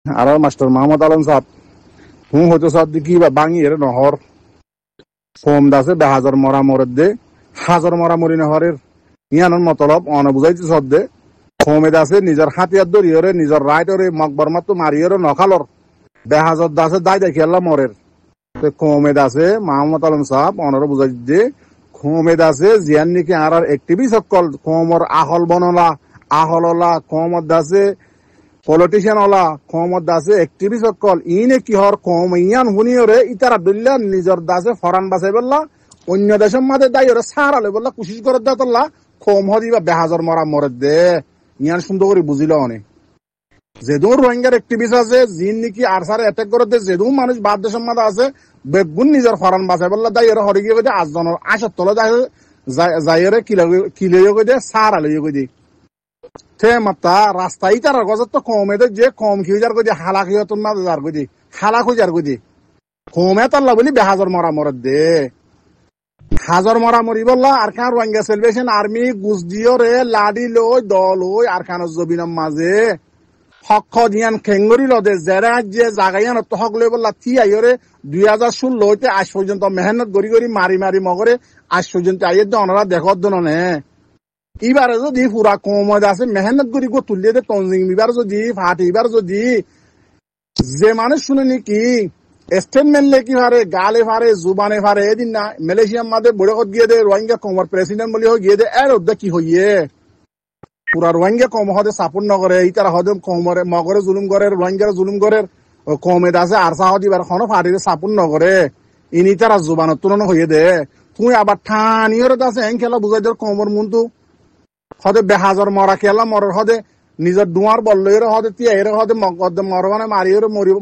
আর master Mohammad Alam সাহেব হুম হইতো সাহেব কি বা বাঙি এর নহর ফোম দাসে বেহাজার মরা মরের দে হাজার মরা মরি নহরের ইয়ানোর মতলব অন বুঝাইছে সদ দে ফোমে দাসে নিজের হাতিয়ার দরিয়রে নিজের রাইটরে মকবর মাত্র মারিয়রে নখালর বেহাজার দাসে দায় দেখি আল্লাহ মরের খোমেদ আছে মোহাম্মদ আলম সাহেব অনারা বুঝাই দে খোমেদ আছে জিয়ান নিকে আর একটিভিস্ট সকল খোমর আহল বনলা আহললা খোমদ দাসে পলিটিশিয়ান ওলা খোমদ দাসে একটিভিস্ট সকল ইনে কি হর কম ইয়ান হুনিয়রে ইতারা দল্লা নিজের দাসে ফরান বাসাই বললা অন্য দেশের মাঝে দায়রে সারালে বললা কুশিস করে দেতল্লা খোম হদিবা বেহাজর মরা মরে দে ইয়ান সুন্দর করে বুঝিল অনেক যেদু রোহিঙ্গার একটিভিস্ট আছে জিন নাকি আর সারে অ্যাটাক করে দে যেদু মানুষ বাদ দেশের মাঝে আছে বেগুন নিজের ফরান বাসাই বললা দায়রে হরে গিয়ে কই দে আজজনের আশার তলে যাইরে কিলে কই দে সারালে কই দে থে মাত্তা রাস্তায় তার গজত তো কমে দে যে কম খিউজার কই দে হালা খিয়তন মাঝে যার কই দে হালা খুঁজার কই দে কমে তাল্লা বলি বেহাজর মরা মরে দে হাজার মরা মরি বললা আর খান রোহিঙ্গা সেলিব্রেশন আর্মি গুজ দিও রে লাডি লই দল ওই আর খান জবিনার মাঝে হক দিয়ান খেঙ্গরি লদে জেরা যে জাগাইয়ান তো হক লই বললা থি আইরে 2016 হইতে আজ পর্যন্ত মেহনত গড়ি গড়ি মারি মারি মগরে আজ পর্যন্ত আইয়ে দ অনরা দেখত দন নে এবারে যদি পুরা কমদ আছে মেহনত গড়ি গো তুলিয়ে দে তনজিং বিবার যদি ফাটি এবার যদি যে মানুষ শুনে নাকি স্টেটমেন্ট লেখি পারে গালে পারে জুবানে পারে এদিন না মালয়েশিয়ার মাঝে বড়কত গিয়ে দে রোহিঙ্গা কমর প্রেসিডেন্ট বলি গিয়ে দে এর অধ্যক্ষ কি হইয়ে পুরা রোহিঙ্গা কম হদে সাপোর্ট নকরে ইতারা হদে কমরে মগরে জুলুম করে রোহিঙ্গার জুলুম করে কমেদ আছে আর সাহ দিবার কোনো ফাটিরে সাপোর্ট নকরে ইনি তারা জুবানত তুলনা হইয়ে দে তুই আবার ঠানিয়র আছে এন খেলা বুঝাই দর কমর মুন্তু হদে বেহাজর মরা খেলা মরার হদে নিজের ডুয়ার বললে হদে তিয়াইরে হদে মরবানে মারিয়ে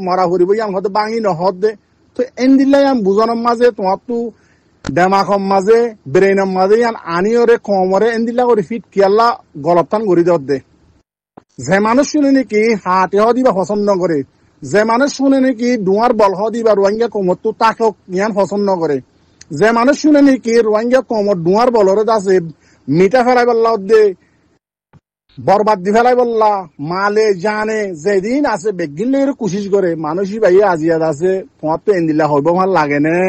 মরা হরিব ইয়াম হদে বাঙি নহদ দে তো এন দিল্লাই আম বুঝানোর মাঝে তোমার তো দেমাখম মাঝে ব্রেনের মাঝে ইয়ান আনিয়রে কমরে এন দিল্লা করে ফিট কিয়াল্লা গলপথান গড়ি দেওয়ার দে যে মানুষ শুনে নাকি হাতে হদিবা পছন্দ করে যে মানুষ শুনে নাকি ডুয়ার বল হদিবা রোহিঙ্গা কমর তো তাকে ইয়ান পছন্দ করে যে মানুষ শুনে নাকি রোহিঙ্গা কমর ডুয়ার বলরে আছে মিটা ফেলাই বললা দে বরবাদ দি ফেলাই বললা মালে জানে যেদিন আছে বেগিন লেগে কোশিশ করে মানুষই ভাইয়া আজিয়াদ আছে তোমার তো এন্দিল্লা হইব ভাল লাগে নে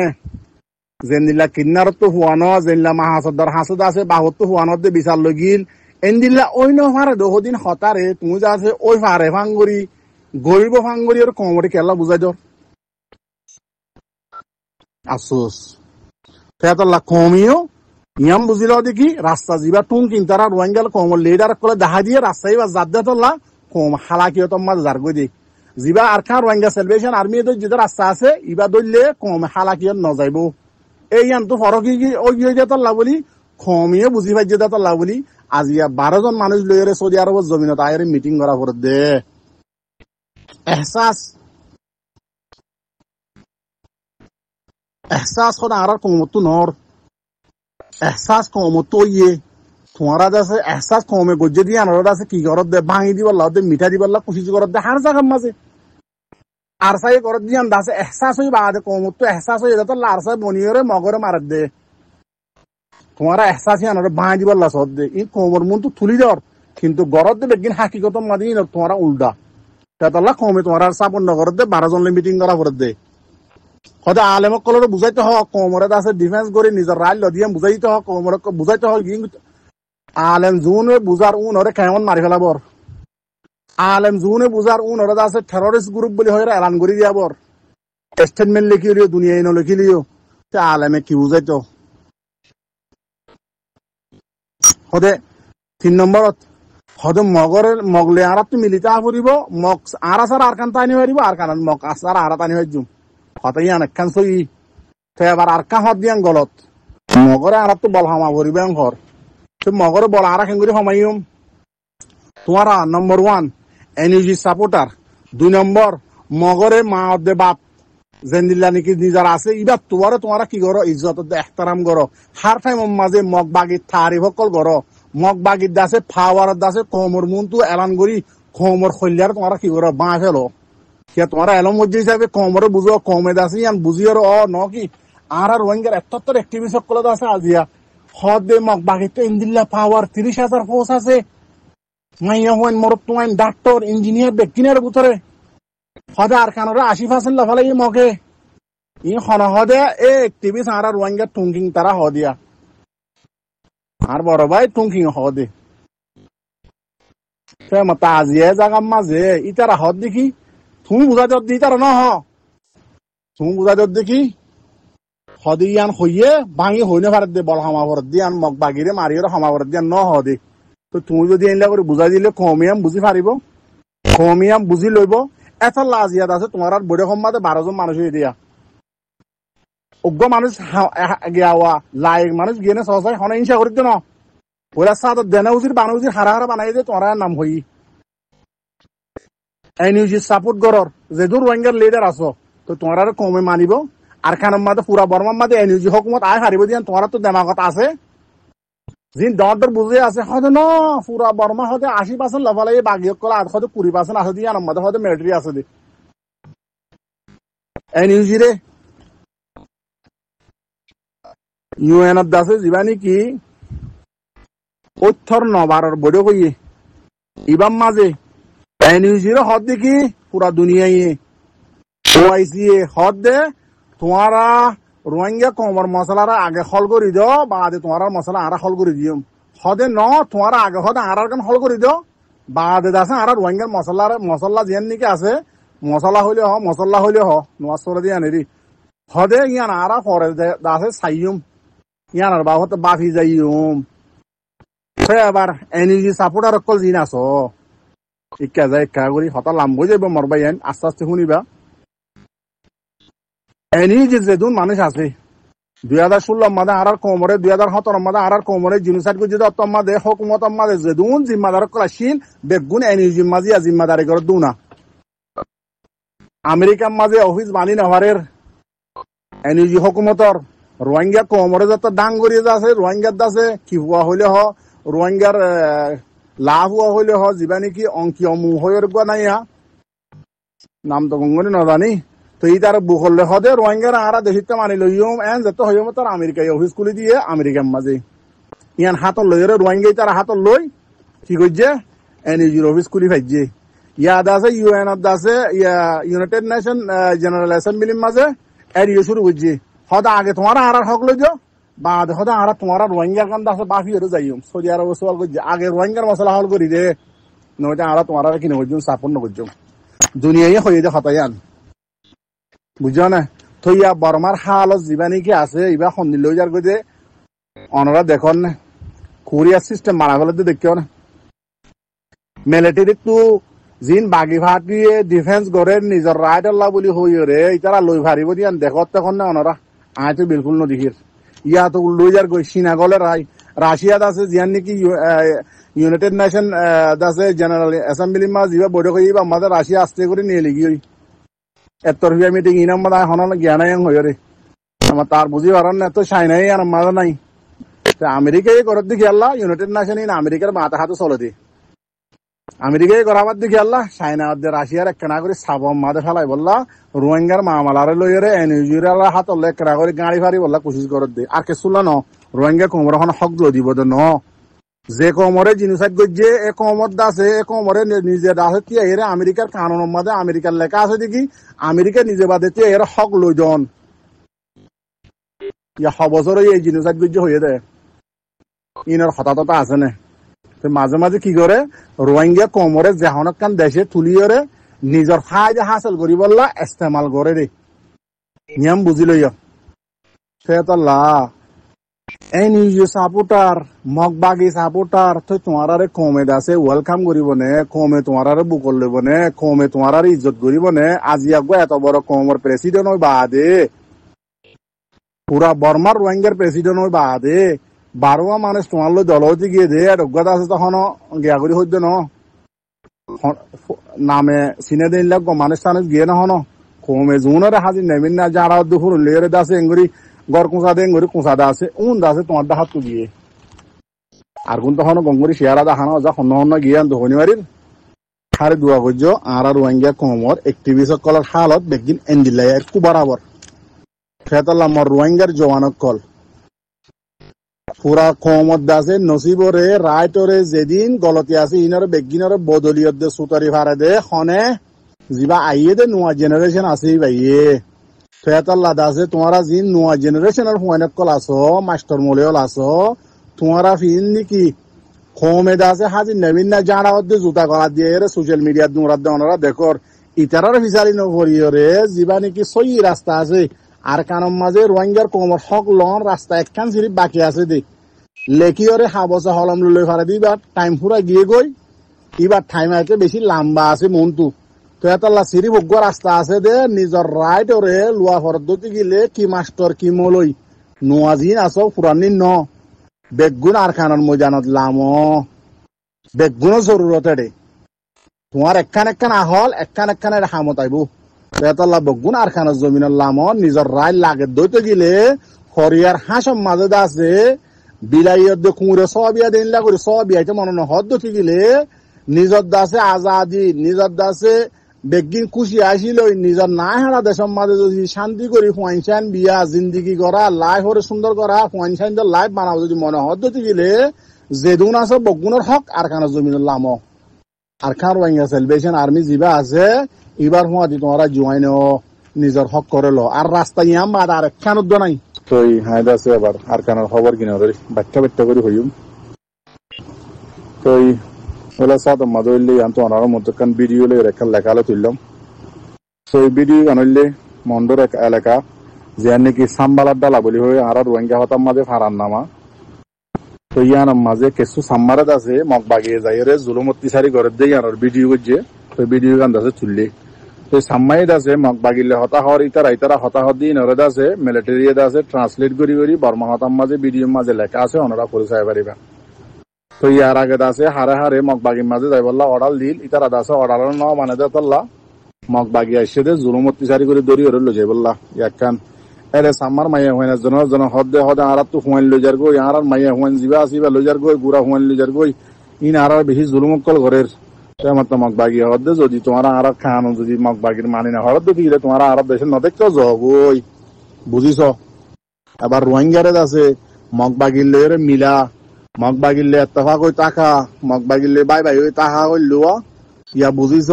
যেন্দিল্লা কিন্নারত তো হুয়ানো যেন্দিল্লা মাহাসদার হাসদ আছে বাহত তো হুয়ানত দে বিচার লগিল এন্দিল্লা ওই নহারে দহদিন হতারে তুমি যা আছে ওই ফারে ফাঙ্গরি গরিব ফাঙ্গরি আর কমরে কেলা বুঝাই দর আফসোস তেতল্লা কমিও ইয়াম বুঝিল দেখি রাস্তা যাবা টুং কিনতারা রোহিঙ্গাল কমর লিডার করে দেখা দিয়ে রাস্তায় বা জাত দেতল্লা কম হালাকিও তোমার যার গই দি যাবা আর খা রোহিঙ্গা সেলিব্রেশন আর্মি যে রাস্তা আছে ইবা দইলে কম হালাকিও নজাইব এই ইয়ান তো ফরক ওই যেতল্লা বলি কমিও বুঝি পাই যেতল্লা বলি আজিয়া 12 জন মানুষ লইরে সৌদি আরবের জমিনত আয়ের মিটিং করা করে দে এহসাস খোদা আর কমতো নর এহসাস কম তো ইয়ে তোমারা আছে এহসাস কমে গজ্জে দিয়ে আনার আছে কি করত দে ভাঙি দিব দে মিঠা দিব কুশি করত দে হার জায়গার মাঝে আর সাই করত দিয়ে আছে এহসাস হই বাদে কম তো এহসাস হয়ে যেত লার সাই বনিয়রে মগরে মারত দে তোমারা এহসাসই আনার ভাঙি দিব সদ দে ই কমর মন তো তুলি দর কিন্তু গরত দে বেগিন হাকিকত মাদি তোমারা উল্টা তেতলা কমে তোমার সাপোর্ট নগরত দে 12 জন মিটিং করা করে দে হয়তো আলেমক কলরে বুঝাইতে হোক কমরে আছে ডিফেন্স করে নিজের রায় লদিয়ে বুঝাইতে হোক কমরে বুঝাইতে হোক আলেম জুনে বুঝার ওরে কেমন মারি ফেলাবর আলেম জুনে বুঝার ওরে আছে টেররিস্ট গ্রুপ বলে হয়ে এলান করে দিয়াবর স্টেটমেন্ট লিখিলিও দুনিয়া ইনো লিখিলিও আলেমে কি বুঝাইতো হদে 3 নম্বরত হদে মগরের মগলে আর তো মিলিতা ফুরিব মগ আর আসার আর কান টানি মারিব আর কারণ মগ আসার আর টানি হইজুম হতাই অনেকখান সই তো এবার আর কাহত দিয়ান গলত মগরে আর তো বল হামা ভরিবে ঘর তো মগরে বল আর খেঙ্গুরি হমাইম তোমারা নম্বর 1 এনইজি সাপোর্টার 2 নম্বর মগরে মা দে বাপ জেন্দিল্লা নাকি নিজার আছে ইবা তোমারা কি করো ইজ্জত এহতারাম করো হার টাইম মাঝে মগ বাগির থারি সকল করো মগ বাগির দাসে ফাওয়ার দাসে কোমর মুন্তু এলান করি কোমর খৈলিয়ার তোমারা কি করো বাঁ ফেলো কে তোমারা এলম মধ্যে হিসাবে কমরে বুঝো কমে দাসি ইয়ান বুঝিও ন কি আর রোহিঙ্গার এত একটিভিস্ট সকল আছে আজিয়া হদ দে মগ বাগিতে ইন্দিল্লা পাওয়ার 30,000 ফোর্স আছে মাইয়া হইন মরত তোমাইন ডাক্তার ইঞ্জিনিয়ার বেকিনের ভিতরে হদে আর খানোরে 80% লফালে ই মগে ই খন হদে এ একটিভিস আর রোহিঙ্গা টুঙ্কিং তারা হদিয়া আর বড় ভাই টুঙ্কিং হদে সে মত আজিয়ে জাগাম মাঝে ইতারা হদ দেখি তুমি বুঝা যত দি তারা ন হ তুমি বুঝা যত দেখি হদি ইয়ান হইয়ে ভাঙি হইনে ভারত দে বল হামা ভরত দি আন মগ বাগিরে মারিয়ে হামা ভরত দি ন হদে তো তুমি যদি এনলা করে বুঝাই দিলে কমিয়াম বুঝি পারিব কমিয়াম বুঝি লইব এত লাজিয়াত আছে তোমার আর বড় সম্মাদে 12 জন মানুষ হয়ে দিয়া অজ্ঞ মানুষ গিয়াওয়া লাইক মানুষ গিয়ে না সহসাই হনে হিংসা করিত ন ওরা সাদত দেনা উজির বানা উজির হারা হারা বানাই দে তোমার নাম হই এনইউজি সাপোর্ট গরর যে দূর রোহিঙ্গার লিডার আছো তো তোমার আর কমে মানিব আর খানের মাঝে পুরা বর্মার মাঝে এনইউজি হকুমত আয় হারিব দিয়ান তোমার তো দেমাগত আছে যিন দর বুঝে আছে হয়তো ন পুরা বর্মা হয়তো 80% লফালে বাগি কলা আর হয়তো 20% আছে দিয়ে আমার হয়তো মিলিটারি আছে দে এনইউজি রে ইউএন দাসে জীবানি কি অথর নবারর বড় কইয়ে ইবাম মাঝে এনইউজির হদ দেখি পুরা দুনিয়ায় ওআইসি হদ দে তোমারা রোহিঙ্গা কমর মশলারা আগে হল করে দিও বাদে তোমার মশলা আরা হল করে দিও হদে ন তোমার আগে হদে আরার গান হল করে দিও বাদে দাসে আরা রোহিঙ্গার মশলা যেন নাকি আছে মশলা হইলে হ নোয়াজ করে দিয়ে আনেরি হদে ইয়ান আরা পরে দাসে সাইয়ুম ইয়ানার বা হতে বাফি যাইয়ুম সে আবার এনইউজি সাপোর্টার অকল জিন আছো ইকা যায় ইকা করি হতা লাম্বই যাইব মরবাই আস্তে আস্তে শুনিবা এনইউজি যেদুন মানুষ আছে 2016 মাদে আর কোমরে 2017 মাদে আর কোমরে জিনোসাইড গুজি দত্তম মাদে হুকুমত মাদে যেদুন জিম্মাদার কলাশিন বেগুন এনইউজি মাঝি জিম্মাদারি করে দুনা আমেরিকার মাঝে অফিস বানি নভারের এনইউজি হুকুমতর রোহিঙ্গা কোমরে যত ডাঙ্গরি আছে রোহিঙ্গার দাসে কি হওয়া হইলে হ রোহিঙ্গার লাভ হওয়া হইলে হ যিবা নাকি অঙ্কীয় মুহ হইর গা নাইয়া নাম তো গঙ্গনি নাজানি তো ই তার বুকলে হদে রোহিঙ্গার আরা দেশিতে মানি লইম এন যত হইম তার আমেরিকায় অফিস খুলি দিয়ে আমেরিকার মাঝে ইয়ান হাতর লই রোহিঙ্গাই তার হাতর লই কি করছে এনইউজির অফিস খুলি ফাইছে ইয়াদ আছে ইউএন আছে ইউনাইটেড নেশন জেনারেল অ্যাসেম্বলির মাঝে এরিয়ে শুরু করছে হদা আগে তোমার আর হক লই যাও বাদ হদা আর তোমার রোহিঙ্গার কান্দ আছে বাফি হয়ে যাইম সৌদি আরব সওয়াল করছে আগে রোহিঙ্গার মশলা হল করি দে নইটা আর তোমার কিনে করছুম সাপোর্ট নকরছুম দুনিয়ায় হয়ে দে হতায়ান বুঝছো না তো ইয়া বর্মার হালত যিবা নাকি আছে ইবা সন্দি লৈ যার গজে অনরা দেখুন না কোরিয়ার সিস্টেম মারা গেলে তো দেখিও না মিলিটারি তো জিন বাগি ফাটিয়ে ডিফেন্স করে নিজের রাইট আল্লাহ বলি হই রে ইতারা লই ভারিব দিয়ান দেখত তখন না অনরা আয় তো বিলকুল নদিখির ইয়া তো লই যার গই সিনা গলে রাশিয়াত আছে জিয়ান নাকি ইউনাইটেড নেশন আছে জেনারেল অ্যাসেম্বলি মা যিবা বৈঠক হইবা আমাদের রাশিয়া আস্তে করে নিয়ে লিগি হই এতরফিয়া মিটিং ইনাম মাদা হন জ্ঞানাই হই রে আমার তার বুঝি পারান না তো সাইনাই আর মাদা নাই আমেরিকায় করত দেখি আল্লাহ ইউনাইটেড নেশন ইন আমেরিকার মাথা হাতে চলে দি আমেরিকায় করাবার দেখি আল্লাহ চাইনা রাশিয়ার একনা করে সাবম মাদে ফেলাই বললা রোহিঙ্গার মামালারে লইরে এনইউজির হাত একনা করে গাড়ি ফাড়ি বললা কোশিশ করত দে আর কে শুনলা ন রোহিঙ্গা কোমর এখন হক দিব ন যে কোমরে জিনিসাইড গজ্জে এ কোমর দাসে এ কোমরে নিজে দাসে তিয়া এর আমেরিকার কানুনের মাঝে আমেরিকার লেখা আছে দেখি আমেরিকা নিজে বাদে তিয়া এর হক লই জন ইয়া হবছর এই জিনিসাইড গজ্জে হয়ে দেয় ইনার হতাহতা আছে না মাঝে মাঝে কি করে রোহিঙ্গা কোমরে যেহনক কান দেশে তুলিয়রে নিজের ফায়দা হাসিল করি বললা ইস্তেমাল করে রে নিয়ম বুঝি লইয়া সে তো এনইউজি সাপোর্টার মগবাগি সাপোর্টার তো তোমার কমে দাসে ওয়েলকাম করিব নে কমে তোমার বুকল লইব নে কমে তোমার ইজ্জত করিব নে আজি আগো এত বড় কমর প্রেসিডেন্ট হই বাদে পুরা বর্মার রোহিঙ্গার প্রেসিডেন্ট হই বাদে 12 মানুষ তোমার লই দলতে গিয়ে দে অজ্ঞতা আছে তখন গিয়া করি হইতে ন নামে চিনে দিন লাগ মানুষ টানুষ গিয়ে না হন কমে জুনরে হাজির নেমিন না যারা দুপুর লেরে দাসে এঙ্গুরি গড় কুঁচা দে এঙ্গুরি কুঁচা দা আছে উন দাসে তোমার দা হাত গিয়ে আর কোন তখন গঙ্গুরি শিয়ারা দেখানো যা হন্য গিয়ে আন ধনিবাড়ির হারে দোয়া করছো আর রোহিঙ্গা কমর একটিভিস্ট কলার হালত বেগিন এন্ডিলাই আর কু বরাবর ফেতাল্লাহ মর রোহিঙ্গার জওয়ানক কল পুরা কমত দাসে নসিবরে রাইটরে যেদিন গলতি আছে ইনার বেগিনার বদলিয়ত দে সুতারি ভাড়া দে খনে যিবা আইয়ে দে নোয়া জেনারেশন আছে ভাইয়ে ফেতাল্লাদ আছে তোমারা জিন নোয়া জেনারেশনের হুয়ানে কল আছো মাস্টার মলেও আছো তোমারা ফিন নাকি হোমে আছে হাজির নবীন না জানা হচ্ছে জুতা গলা দিয়ে রে সোশ্যাল মিডিয়াত নোরা দে ওনারা দেখর ইতারার ফিসারি নকরিও রে যিবা নাকি সই রাস্তা আছে আর কানম মাঝে রোহিঙ্গার কোমর হক লন রাস্তা একখান সিরিপ বাকি আছে দে লেখিওরে হাবসা হলম লুলে ফারে দিবা টাইম পুরা গিয়ে গই এবার টাইম আছে বেশি লম্বা আছে মনটু তো এতাল্লা সিরি বগুয়া রাস্তা আছে দে নিজর রাইট ওরে লুয়া ফরদতি গিলে কি মাস্টার কি মলই নোয়াজিন আছো পুরানি ন বেগুন আর খানার ময়দানত লামো বেগুনও জরুরত এডে তোমার একখান আহল একখান হামত আইব এতাল্লা বেগুন আর খানার জমিনের লামো নিজর রাইট লাগে দইতে গিলে হরিয়ার হাঁসম মাঝে আছে বিলাইয়ের দে কুঁড়ে সবিয়া দিন লাগরে সবিয়াইতে মনে না হদ দতি গিলে নিজর দাসে আজাদি নিজর দাসে বেগিন খুশি আসিল নিজর না হারা দেশের মাঝে যদি শান্তি করি হুয়াইনসাইন বিয়া জিন্দিগি করা লাইফ হরে সুন্দর করা হুয়াইনসাইন লাইফ বানাবো যদি মনে হদ্দতি গেলে যেদুন আছে বগুনের হক আর খানা জমিনের লামো আর খান রোহিঙ্গা সেলিব্রেশন আর্মি যিবা আছে এবার হুয়াদি তোমরা জুয়াইন নিজের হক করে লো আর রাস্তা ইয়াম বাদ আর একখান উদ্দ নাই তো হাইদ আছে আবার আর খানার খবর কিনা ধরি বাচ্চা করে হইম তো ওলা সাথে মাঝে হইলে আমি তো অনার মধ্যে ভিডিও লেখালে তুললাম তো এই ভিডিও আনলে মন্ডর এক এলাকা যে নাকি সাম্বালার ডালা বলি হয়ে আর রোহিঙ্গা হতাম মাঝে ফারান নামা তো ইয়ার মাঝে কিছু সাম্মারাত আছে মগ বাগিয়ে যাই রে জুলুমতি সারি ঘরের দিয়ে আর ভিডিও করছে তো ভিডিও গান আছে চুললে তো সাম্মাইদ আছে মগ বাগিলে হতাহর ইতারা হতাহর দিয়ে নরদ আছে মিলিটারি আছে ট্রান্সলেট করি বর্মা হতাম মাঝে ভিডিওর মাঝে লেখা আছে ওনারা পরিচয় পারিবা তো ইয়ার আগে আছে হারে মগবাগির মাঝে যাই বললা অর্ডার দিল ইতারা আছে অর্ডার ন মানে দেতল্লা মগবাগি আসছে দে জুলুম অত্যাচারী করে দড়ি হরে লই যাই বললা ইয়াকান এরে সাম্মার মাইয়া হুয়াইনা জন হদে আর তো হুয়াইন লই যার গই আর মাইয়া হুয়াইন জিবা আসিবা লই যার গই গুড়া হুয়াইন লই যার গই ইন আর বেশি জুলুম কল ঘরের তেমত মগবাগি হদে যদি তোমার আর খান যদি মগবাগির মানি না হরদ দিলে তোমার আর দেশে নদেখতেও যাবই বুঝিছ আবার রোহিঙ্গারে আছে মগবাগির লইরে মিলা মগবাগিলে এত্তফা কই টাকা মগবাগিলে বাই ওই টাকা কইল ইয়া বুঝিছ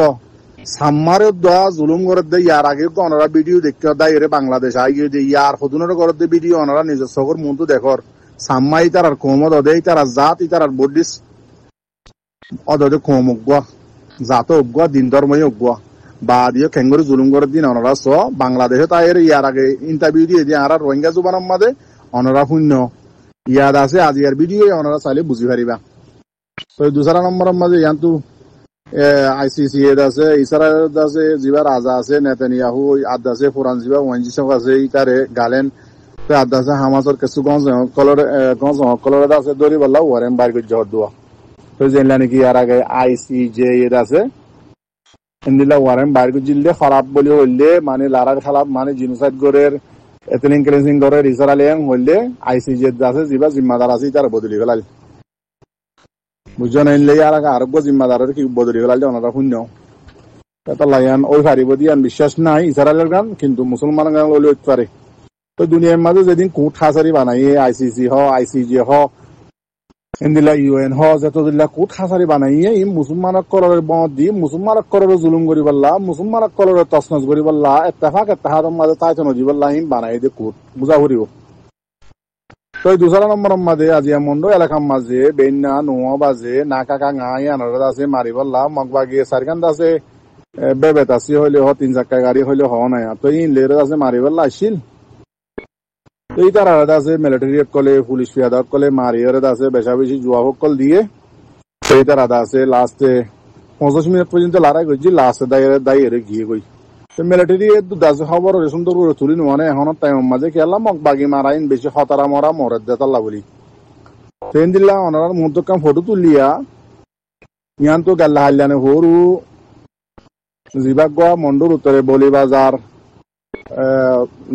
সাম্মারে দোয়া জুলুম করে দে ইয়ার আগে তো ওনারা ভিডিও দেখতে দেয় রে বাংলাদেশ আগে দে ইয়ার সদুনের করে দে ভিডিও ওনারা নিজের চোখের মনটো দেখর সাম্মাই তার আর কোমদ অদে তার জাত তার আর বডিস অদে কোম উগুয়া জাত উগুয়া দিন ধর্মই উগুয়া বা দিয়ে খেঙ্গরে জুলুম করে দিন ওনারা স বাংলাদেশে তাই ইয়ার আগে ইন্টারভিউ দিয়ে আর রোহিঙ্গা জুবানের মাঝে ওনারা শূন্য ইয়াদ আছে আজি আর ভিডিও ওনারা চাইলে বুঝি পারিবা তো দুসরা নম্বরের মাঝে ইয়ান্তু আইসিসি এদ আছে ইসরায়েল আছে যিবা রাজা আছে নেতানিয়াহু আদ আছে ফোরান যিবা ওয়ানজিসক আছে ইতারে গালেন তো আদ আছে হামাসর কিছু গঞ্জ কলর আছে দরি বললা ওয়ারেন বাইর করে জহর দোয়া তো জেনলা নাকি ইয়ার আগে আইসিজে এদ আছে ইন্দিলা ওয়ারেন বাইর করে জিললে খারাপ বলি হইলে মানে লারার খারাপ মানে জিনোসাইড গরের এতনিং ক্লিনজিং করে ইসরায়েলিয়ান হইলে আইসিজে আছে যিবা জিম্মাদার আছে তার বদলি গেলাল বুঝছো না ইনলে আর আরোগ্য জিম্মাদারের কি বদলি গেলাল ওনারা শূন্য এটা লাইন ওই ফারিব দিয়ান বিশ্বাস নাই ইসরায়েলের গান কিন্তু মুসলমান গান লইলে পারে তো দুনিয়ার মাঝে যেদিন কুট হাসারি বানাই আইসিসি হ আইসিজে হ ইন্দিলা ইউএন হ যতদিল্লা কুট হাসারি বানাইয়ে ই মুসলমানক কররে বদ দি মুসলমানক কররে জুলুম করি বললা মুসলমানক কররে তসনস করি বললা এত্তেফাকের মাঝে তাই তো নজি বললা হিম বানাই দে কুট বুঝা করিব তো দুসরা নম্বরের মাঝে আজি মন্ড এলাকার মাঝে বেন্না নোয়া বাজে না কাকা গাই আনারদ আছে মারি বললা মগবাগি সারকান্দ আছে বেবেত আছে হইলে হ 3 চাক্কা গাড়ি হইলে হ নাই তো ইন লের আছে মারি বললা আসিল তো এই তারা আছে মিলিটারি কলে পুলিশ ফিয়াদক কলে মারিয়র আছে বেশা বেশি জুয়া কল দিয়ে এই তারা আছে লাস্টে 25 মিনিট পর্যন্ত লড়াই করছি লাস্টে দাইরে গিয়ে গই তো মিলিটারি দাস খবর সুন্দর করে তুলি মানে এখন টাইম মাঝে খেলা মগবাগি মারাইন বেশি হতারা মরা মরে দেতাল্লা বলি ট্রেন দিল্লা ওনার মুহূর্ত কাম ফটো তুলিয়া ইয়ান তো গাল্লা হাইলানে হরু জিবাগুয়া মন্ডুর উত্তরে বলি বাজার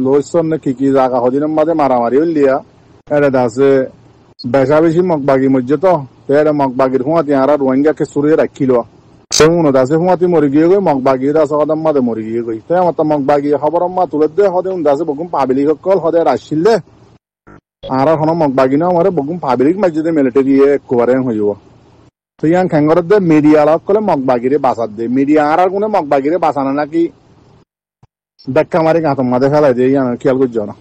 লোসন কি জায়গা হদিনের মাঝে মারামারি হইলিয়া এটা আছে বেশা বেশি মগবাগি মধ্যে তো এটা মগবাগির হুঁয়াতি আর রোহিঙ্গাকে সুরিয়ে রাখিল সেমন আছে হুঁয়াতি মরি গিয়ে গই মগবাগির আছে কদম মাঝে মরি গিয়ে গই তাই আমার মগবাগি খবর মা তুলে দে হদে আছে বগুম পাবলিক সকল হদে আসছিলে আর এখন মগবাগি না আমার বগুম পাবলিক মাঝে মিলিটারি একবারে হইব তো ইয়ান খেঙ্গরের দে মিডিয়া লক করে মগবাগিরে বাসার দে মিডিয়া আর কোনে মগবাগিরে বাসানো নাকি দেখা মারি গাঁতম মাঝে ফেলাই দিয়ে ইয়ান খেয়াল করছ না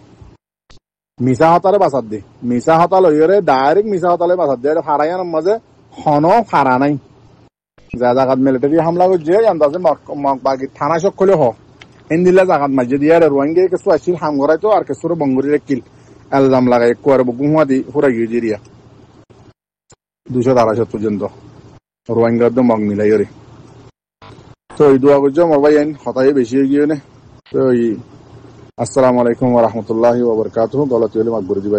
মিসা হতালে বাসার দে মিসা হতাল হইরে ডাইরেক্ট মিসা হতালে বাসার দে ফারাইয়ান মাঝে হন ফারা নাই যা জায়গাত মিলিটারি হামলা করছে আন্দাজে মগবাগি থানা সকলে হ হিন্দিলা জাগাত মাঝে দিয়ে রোহিঙ্গা কিছু আসছিল হাম করাইতো আর কিছু বঙ্গুরি রেকিল এলজাম লাগাই কুয়ারে গুহুয়া দি ফুরা গিয়ে জিরিয়া 200-250 পর্যন্ত রোহিঙ্গার তো মগ মিলাই রে তো এই দোয়া করছো মোর ভাই আইন হতাই বেশি হয়ে গিয়ে তো আসসালামু আলাইকুম ওয়া রাহমাতুল্লাহি ওয়া বারাকাতুহু গলাতি হলে মাগবুরি দিবা